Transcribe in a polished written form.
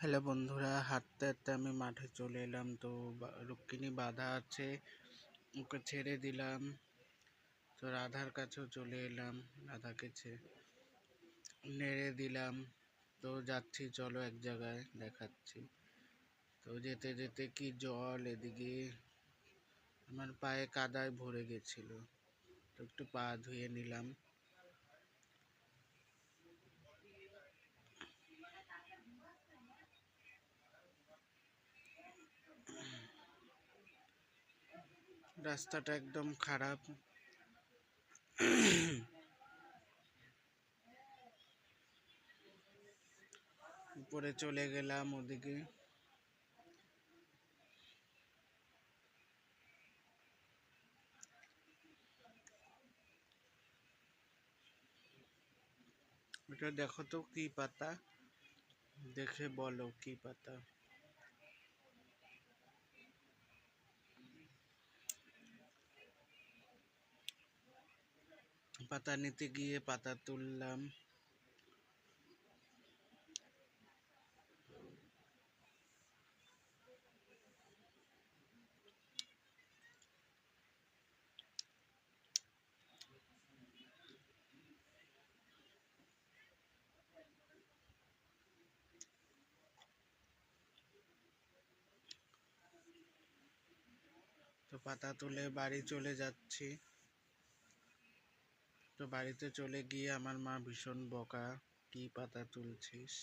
Hello বন্ধুরা, হাঁটতে হাঁটতে আমি মাঠে চলে এলাম। তো রুক্মিণী বাঁধা আছে, ওকে ছেড়ে দিলাম। তো রাধার কাছেও চলে এলাম, রাধাকে নেড়ে দিলাম। তো যাচ্ছি, চলো এক জায়গায় দেখাচ্ছি। তো যেতে যেতে কি জল, এদিকে আমার পায়ে কাদায় ভরে গেছিল। তো একটু পা ধুয়ে নিলাম। রাস্তাটা একদম খারাপ। উপরে চলে গেলাম ওদিকে। এটা দেখো তো কি পাতা, দেখে বলো কি পাতা। পাতা নিতে গিয়ে পাতা তুললাম। তো পাতা তুলে বাড়ি চলে যাচ্ছি। তো বাড়িতে চলে গিয়ে আমার মা ভীষণ বকা, কি পাতা তুলছিস।